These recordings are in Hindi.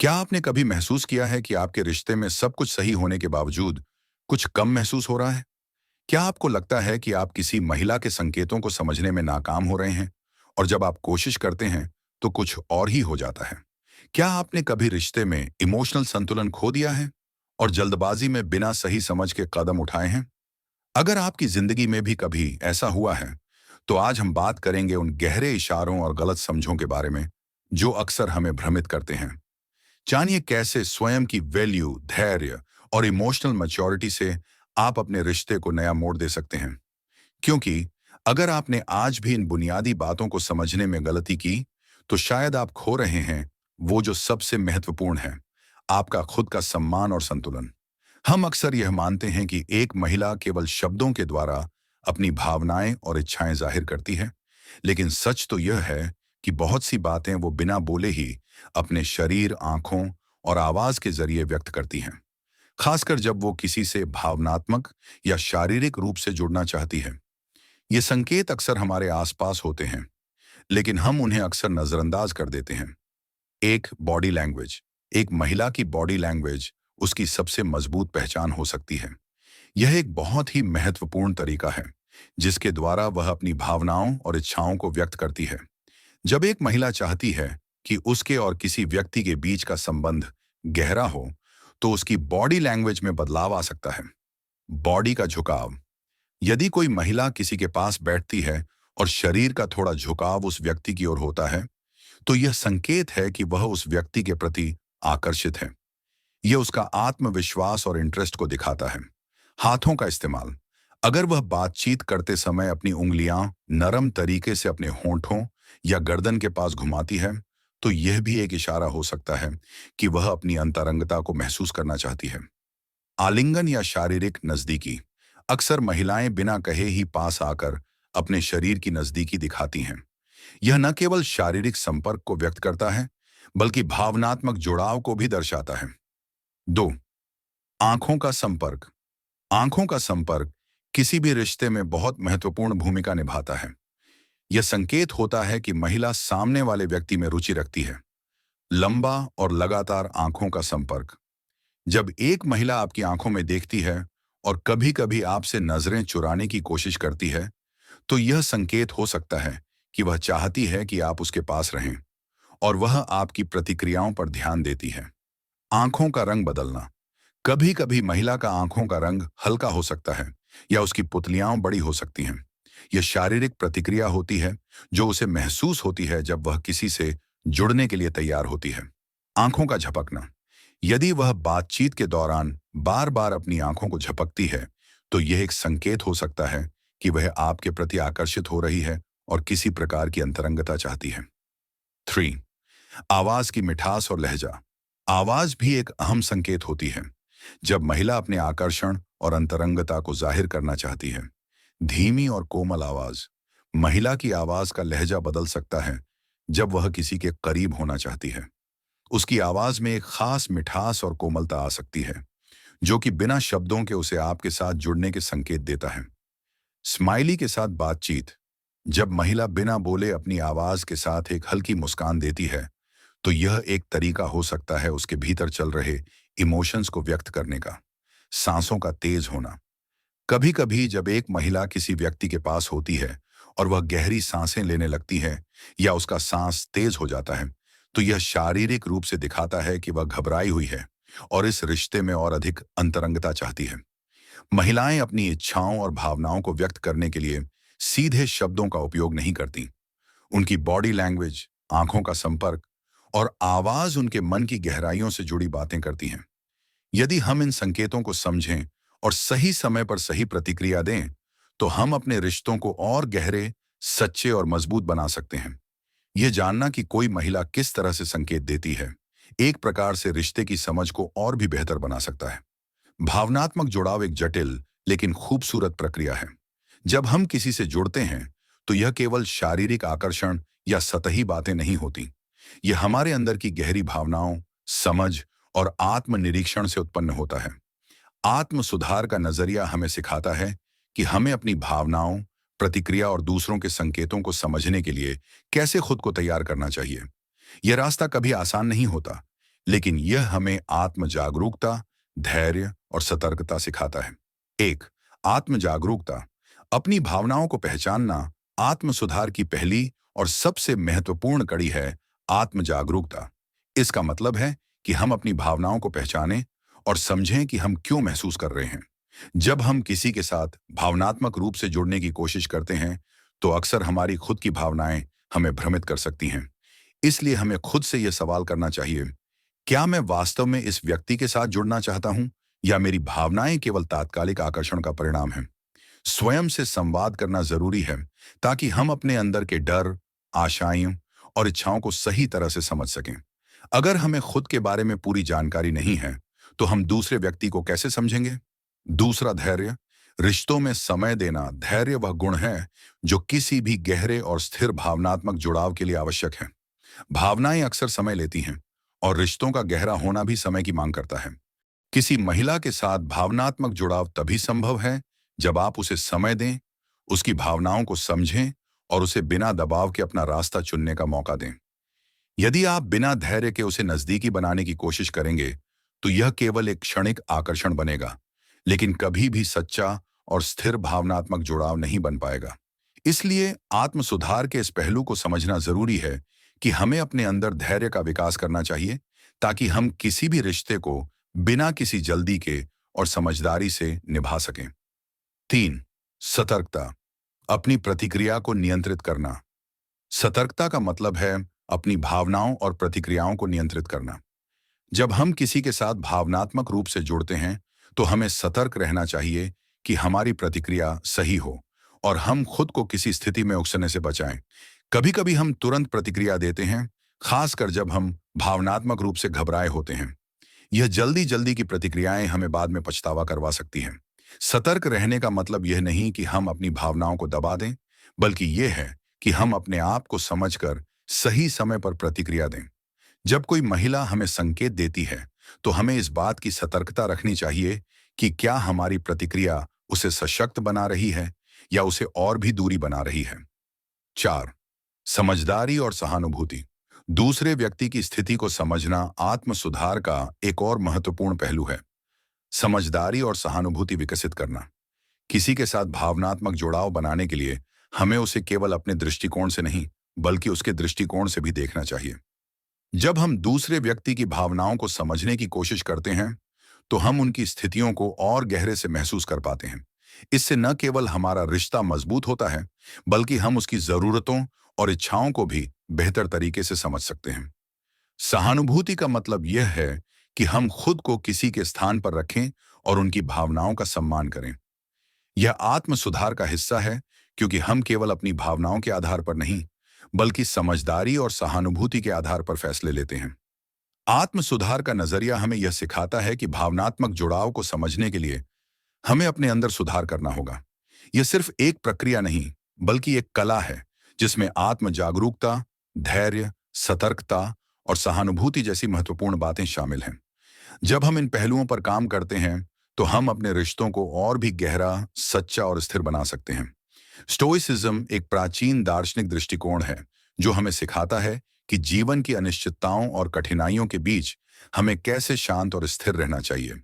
क्या आपने कभी महसूस किया है कि आपके रिश्ते में सब कुछ सही होने के बावजूद कुछ कम महसूस हो रहा है? क्या आपको लगता है कि आप किसी महिला के संकेतों को समझने में नाकाम हो रहे हैं और जब आप कोशिश करते हैं तो कुछ और ही हो जाता है? क्या आपने कभी रिश्ते में इमोशनल संतुलन खो दिया है और जल्दबाजी में बिना सही समझ के कदम उठाए हैं? अगर आपकी जिंदगी में भी कभी ऐसा हुआ है, तो आज हम बात करेंगे उन गहरे इशारों और गलत समझों के बारे में जो अक्सर हमें भ्रमित करते हैं। जानिए कैसे स्वयं की वैल्यू, धैर्य और इमोशनल मैच्योरिटी से आप अपने रिश्ते को नया मोड़ दे सकते हैं। क्योंकि अगर आपने आज भी इन बुनियादी बातों को समझने में गलती की, तो शायद आप खो रहे हैं वो जो सबसे महत्वपूर्ण है, आपका खुद का सम्मान और संतुलन। हम अक्सर यह मानते हैं कि एक महिला केवल शब्दों के द्वारा अपनी भावनाएं और इच्छाएं जाहिर करती है, लेकिन सच तो यह है कि बहुत सी बातें वो बिना बोले ही अपने शरीर, आंखों और आवाज के जरिए व्यक्त करती हैं, खासकर जब वो किसी से भावनात्मक या शारीरिक रूप से जुड़ना चाहती है। ये संकेत अक्सर हमारे आसपास होते हैं, लेकिन हम उन्हें अक्सर नजरअंदाज कर देते हैं। एक बॉडी लैंग्वेज। एक महिला की बॉडी लैंग्वेज उसकी सबसे मजबूत पहचान हो सकती है। यह एक बहुत ही महत्वपूर्ण तरीका है जिसके द्वारा वह अपनी भावनाओं और इच्छाओं को व्यक्त करती है। जब एक महिला चाहती है कि उसके और किसी व्यक्ति के बीच का संबंध गहरा हो, तो उसकी बॉडी लैंग्वेज में बदलाव आ सकता है। बॉडी का झुकाव। यदि कोई महिला किसी के पास बैठती है और शरीर का थोड़ा झुकाव उस व्यक्ति की ओर होता है, तो यह संकेत है कि वह उस व्यक्ति के प्रति आकर्षित है। यह उसका आत्मविश्वास और इंटरेस्ट को दिखाता है। हाथों का इस्तेमाल। अगर वह बातचीत करते समय अपनी उंगलियां नरम तरीके से अपने होंठों या गर्दन के पास घुमाती है, तो यह भी एक इशारा हो सकता है कि वह अपनी अंतरंगता को महसूस करना चाहती है। आलिंगन या शारीरिक नजदीकी। अक्सर महिलाएं बिना कहे ही पास आकर अपने शरीर की नजदीकी दिखाती हैं। यह न केवल शारीरिक संपर्क को व्यक्त करता है, बल्कि भावनात्मक जुड़ाव को भी दर्शाता है। 2. आंखों का संपर्क। आंखों का संपर्क किसी भी रिश्ते में बहुत महत्वपूर्ण भूमिका निभाता है। यह संकेत होता है कि महिला सामने वाले व्यक्ति में रुचि रखती है। लंबा और लगातार आंखों का संपर्क। जब एक महिला आपकी आंखों में देखती है और कभी-कभी आपसे नजरें चुराने की कोशिश करती है, तो यह संकेत हो सकता है कि वह चाहती है कि आप उसके पास रहें और वह आपकी प्रतिक्रियाओं पर ध्यान देती है। आंखों का रंग बदलना। कभी-कभी महिला का आंखों का रंग हल्का हो सकता है या उसकी पुतलियां बड़ी हो सकती हैं। यह शारीरिक प्रतिक्रिया होती है जो उसे महसूस होती है जब वह किसी से जुड़ने के लिए तैयार होती है। आंखों का झपकना। यदि वह बातचीत के दौरान बार-बार अपनी आंखों को झपकती है, तो यह एक संकेत हो सकता है कि वह आपके प्रति आकर्षित हो रही है और किसी प्रकार की अंतरंगता चाहती है। 3. आवाज की मिठास और लहजा। आवाज भी एक अहम संकेत होती है। जब महिला अपने आकर्षण और अंतरंगता को जाहिर करना चाहती है, धीमी और कोमल आवाज। महिला की आवाज का लहजा बदल सकता है जब वह किसी के करीब होना चाहती है। उसकी आवाज में एक खास मिठास और कोमलता आ सकती है, जो कि बिना शब्दों के उसे आपके साथ जुड़ने के संकेत देता है। स्माइली के साथ बातचीत। जब महिला बिना बोले अपनी आवाज के साथ एक हल्की मुस्कान देती है, तो यह एक तरीका हो सकता है उसके भीतर चल रहे इमोशंस को व्यक्त करने का। सांसों का तेज होना। कभी कभी जब एक महिला किसी व्यक्ति के पास होती है और वह गहरी सांसें लेने लगती है या उसका सांस तेज हो जाता है, तो यह शारीरिक रूप से दिखाता है कि वह घबराई हुई है और इस रिश्ते में और अधिक अंतरंगता चाहती है। महिलाएं अपनी इच्छाओं और भावनाओं को व्यक्त करने के लिए सीधे शब्दों का उपयोग नहीं करती। उनकी बॉडी लैंग्वेज, आंखों का संपर्क और आवाज उनके मन की गहराइयों से जुड़ी बातें करती हैं। यदि हम इन संकेतों को समझें और सही समय पर सही प्रतिक्रिया दें, तो हम अपने रिश्तों को और गहरे, सच्चे और मजबूत बना सकते हैं। यह जानना कि कोई महिला किस तरह से संकेत देती है, एक प्रकार से रिश्ते की समझ को और भी बेहतर बना सकता है। भावनात्मक जुड़ाव एक जटिल लेकिन खूबसूरत प्रक्रिया है। जब हम किसी से जुड़ते हैं, तो यह केवल शारीरिक आकर्षण या सतही बातें नहीं होती। यह हमारे अंदर की गहरी भावनाओं, समझ और आत्मनिरीक्षण से उत्पन्न होता है। आत्म सुधार का नजरिया हमें सिखाता है कि हमें अपनी भावनाओं, प्रतिक्रिया और दूसरों के संकेतों को समझने के लिए कैसे खुद को तैयार करना चाहिए। यह रास्ता कभी आसान नहीं होता, लेकिन यह हमें आत्म जागरूकता, धैर्य और सतर्कता सिखाता है। एक, आत्म जागरूकता। अपनी भावनाओं को पहचानना आत्म सुधार की पहली और सबसे महत्वपूर्ण कड़ी है। आत्म जागरूकता इसका मतलब है कि हम अपनी भावनाओं को पहचानें और समझें कि हम क्यों महसूस कर रहे हैं। जब हम किसी के साथ भावनात्मक रूप से जुड़ने की कोशिश करते हैं, तो अक्सर हमारी खुद की भावनाएं हमें भ्रमित कर सकती हैं। इसलिए हमें खुद से यह सवाल करना चाहिए, क्या मैं वास्तव में इस व्यक्ति के साथ जुड़ना चाहता हूं, या मेरी भावनाएं केवल तात्कालिक आकर्षण का परिणाम हैं? स्वयं से संवाद करना जरूरी है, ताकि हम अपने अंदर के डर, आशाएं और इच्छाओं को सही तरह से समझ सकें। अगर हमें खुद के बारे में पूरी जानकारी नहीं है, तो हम दूसरे व्यक्ति को कैसे समझेंगे? दूसरा, धैर्य। रिश्तों में समय देना धैर्य वह गुण है जो किसी भी गहरे और स्थिर भावनात्मक जुड़ाव के लिए आवश्यक है। भावनाएं अक्सर समय लेती हैं, और रिश्तों का गहरा होना भी समय की मांग करता है। किसी महिला के साथ भावनात्मक जुड़ाव तभी संभव है जब आप उसे समय दें, उसकी भावनाओं को समझें और उसे बिना दबाव के अपना रास्ता चुनने का मौका दें। यदि आप बिना धैर्य के उसे नजदीकी बनाने की कोशिश करेंगे, तो यह केवल एक क्षणिक आकर्षण बनेगा, लेकिन कभी भी सच्चा और स्थिर भावनात्मक जुड़ाव नहीं बन पाएगा। इसलिए आत्म सुधार के इस पहलू को समझना जरूरी है कि हमें अपने अंदर धैर्य का विकास करना चाहिए, ताकि हम किसी भी रिश्ते को बिना किसी जल्दी के और समझदारी से निभा सकें। 3, सतर्कता। अपनी प्रतिक्रिया को नियंत्रित करना। सतर्कता का मतलब है अपनी भावनाओं और प्रतिक्रियाओं को नियंत्रित करना। जब हम किसी के साथ भावनात्मक रूप से जुड़ते हैं, तो हमें सतर्क रहना चाहिए कि हमारी प्रतिक्रिया सही हो और हम खुद को किसी स्थिति में उकसने से बचाएं। कभी कभी हम तुरंत प्रतिक्रिया देते हैं, खासकर जब हम भावनात्मक रूप से घबराए होते हैं। यह जल्दी जल्दी की प्रतिक्रियाएं हमें बाद में पछतावा करवा सकती हैं। सतर्क रहने का मतलब यह नहीं कि हम अपनी भावनाओं को दबा दें, बल्कि यह है कि हम अपने आप को समझकर सही समय पर प्रतिक्रिया दें। जब कोई महिला हमें संकेत देती है, तो हमें इस बात की सतर्कता रखनी चाहिए कि क्या हमारी प्रतिक्रिया उसे सशक्त बना रही है या उसे और भी दूरी बना रही है। 4, समझदारी और सहानुभूति। दूसरे व्यक्ति की स्थिति को समझना आत्म सुधार का एक और महत्वपूर्ण पहलू है। समझदारी और सहानुभूति विकसित करना। किसी के साथ भावनात्मक जुड़ाव बनाने के लिए हमें उसे केवल अपने दृष्टिकोण से नहीं, बल्कि उसके दृष्टिकोण से भी देखना चाहिए। जब हम दूसरे व्यक्ति की भावनाओं को समझने की कोशिश करते हैं, तो हम उनकी स्थितियों को और गहरे से महसूस कर पाते हैं। इससे न केवल हमारा रिश्ता मजबूत होता है, बल्कि हम उसकी जरूरतों और इच्छाओं को भी बेहतर तरीके से समझ सकते हैं। सहानुभूति का मतलब यह है कि हम खुद को किसी के स्थान पर रखें और उनकी भावनाओं का सम्मान करें। यह आत्म सुधार का हिस्सा है, क्योंकि हम केवल अपनी भावनाओं के आधार पर नहीं, बल्कि समझदारी और सहानुभूति के आधार पर फैसले लेते हैं। आत्म सुधार का नजरिया हमें यह सिखाता है कि भावनात्मक जुड़ाव को समझने के लिए हमें अपने अंदर सुधार करना होगा। यह सिर्फ एक प्रक्रिया नहीं, बल्कि एक कला है, जिसमें आत्म जागरूकता, धैर्य, सतर्कता और सहानुभूति जैसी महत्वपूर्ण बातें शामिल हैं। जब हम इन पहलुओं पर काम करते हैं, तो हम अपने रिश्तों को और भी गहरा, सच्चा और स्थिर बना सकते हैं। स्टोइसिज्म एक प्राचीन दार्शनिक दृष्टिकोण है, जो हमें सिखाता है कि जीवन की अनिश्चितताओं और कठिनाइयों के बीच हमें कैसे शांत और स्थिर रहना चाहिए।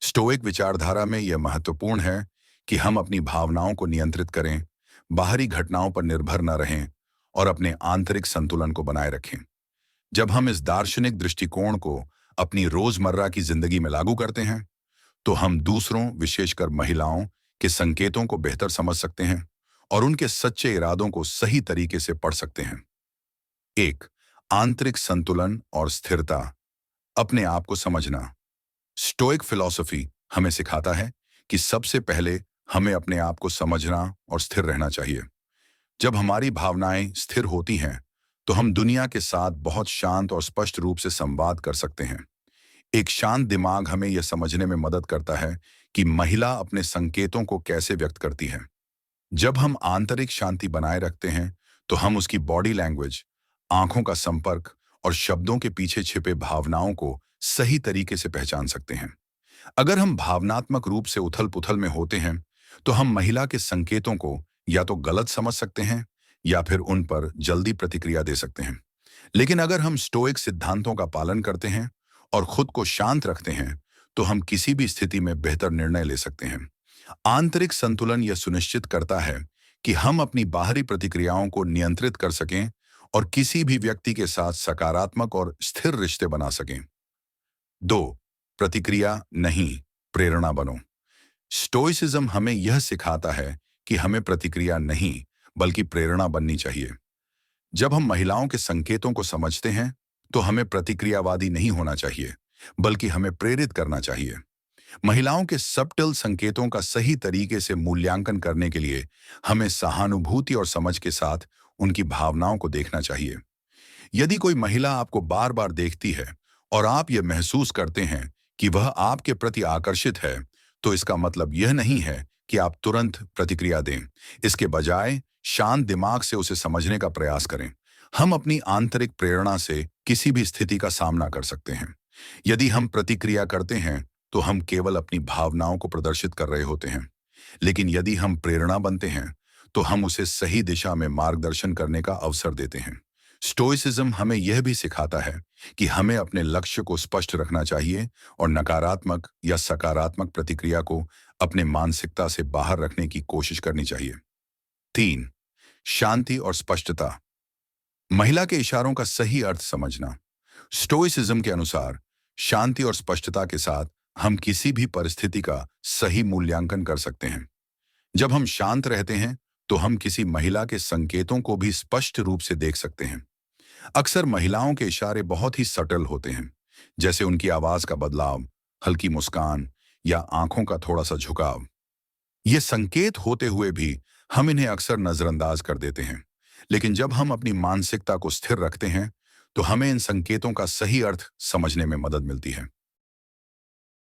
स्टोइक विचारधारा में यह महत्वपूर्ण है कि हम अपनी भावनाओं को नियंत्रित करें, बाहरी घटनाओं पर निर्भर न रहें और अपने आंतरिक संतुलन को बनाए रखें। जब हम इस दार्शनिक दृष्टिकोण को अपनी रोजमर्रा की जिंदगी में लागू करते हैं, तो हम दूसरों, विशेषकर महिलाओं, के संकेतों को बेहतर समझ सकते हैं और उनके सच्चे इरादों को सही तरीके से पढ़ सकते हैं। 1, आंतरिक संतुलन और स्थिरता। अपने आप को समझना। स्टोइक फिलॉसफी हमें सिखाता है कि सबसे पहले हमें अपने आप को समझना और स्थिर रहना चाहिए। जब हमारी भावनाएं स्थिर होती हैं, तो हम दुनिया के साथ बहुत शांत और स्पष्ट रूप से संवाद कर सकते हैं। एक शांत दिमाग हमें यह समझने में मदद करता है कि महिला अपने संकेतों को कैसे व्यक्त करती है। जब हम आंतरिक शांति बनाए रखते हैं, तो हम उसकी बॉडी लैंग्वेज, आंखों का संपर्क और शब्दों के पीछे छिपे भावनाओं को सही तरीके से पहचान सकते हैं। अगर हम भावनात्मक रूप से उथल-पुथल में होते हैं, तो हम महिला के संकेतों को या तो गलत समझ सकते हैं या फिर उन पर जल्दी प्रतिक्रिया दे सकते हैं। लेकिन अगर हम स्टोइक सिद्धांतों का पालन करते हैं और खुद को शांत रखते हैं तो हम किसी भी स्थिति में बेहतर निर्णय ले सकते हैं। आंतरिक संतुलन यह सुनिश्चित करता है कि हम अपनी बाहरी प्रतिक्रियाओं को नियंत्रित कर सकें और किसी भी व्यक्ति के साथ सकारात्मक और स्थिर रिश्ते बना सकें। 2. प्रतिक्रिया नहीं, प्रेरणा बनो। स्टोइसिज्म हमें यह सिखाता है कि हमें प्रतिक्रिया नहीं बल्कि प्रेरणा बननी चाहिए। जब हम महिलाओं के संकेतों को समझते हैं तो हमें प्रतिक्रियावादी नहीं होना चाहिए बल्कि हमें प्रेरित करना चाहिए। महिलाओं के सबटल संकेतों का सही तरीके से मूल्यांकन करने के लिए हमें सहानुभूति और समझ के साथ उनकी भावनाओं को देखना चाहिए। यदि कोई महिला आपको बार बार देखती है और आप यह महसूस करते हैं कि वह आपके प्रति आकर्षित है, तो इसका मतलब यह नहीं है कि आप तुरंत प्रतिक्रिया दें। इसके बजाय शांत दिमाग से उसे समझने का प्रयास करें। हम अपनी आंतरिक प्रेरणा से किसी भी स्थिति का सामना कर सकते हैं। यदि हम प्रतिक्रिया करते हैं तो हम केवल अपनी भावनाओं को प्रदर्शित कर रहे होते हैं, लेकिन यदि हम प्रेरणा बनते हैं तो हम उसे सही दिशा में मार्गदर्शन करने का अवसर देते हैं। स्टोइसिज्म हमें यह भी सिखाता है कि हमें अपने लक्ष्य को स्पष्ट रखना चाहिए और नकारात्मक या सकारात्मक प्रतिक्रिया को अपने मानसिकता से बाहर रखने की कोशिश करनी चाहिए। 3. शांति और स्पष्टता। महिला के इशारों का सही अर्थ समझना। स्टोइसिज्म के अनुसार शांति और स्पष्टता के साथ हम किसी भी परिस्थिति का सही मूल्यांकन कर सकते हैं। जब हम शांत रहते हैं तो हम किसी महिला के संकेतों को भी स्पष्ट रूप से देख सकते हैं। अक्सर महिलाओं के इशारे बहुत ही सटल होते हैं, जैसे उनकी आवाज का बदलाव, हल्की मुस्कान या आंखों का थोड़ा सा झुकाव। ये संकेत होते हुए भी हम इन्हें अक्सर नजरअंदाज कर देते हैं, लेकिन जब हम अपनी मानसिकता को स्थिर रखते हैं तो हमें इन संकेतों का सही अर्थ समझने में मदद मिलती है।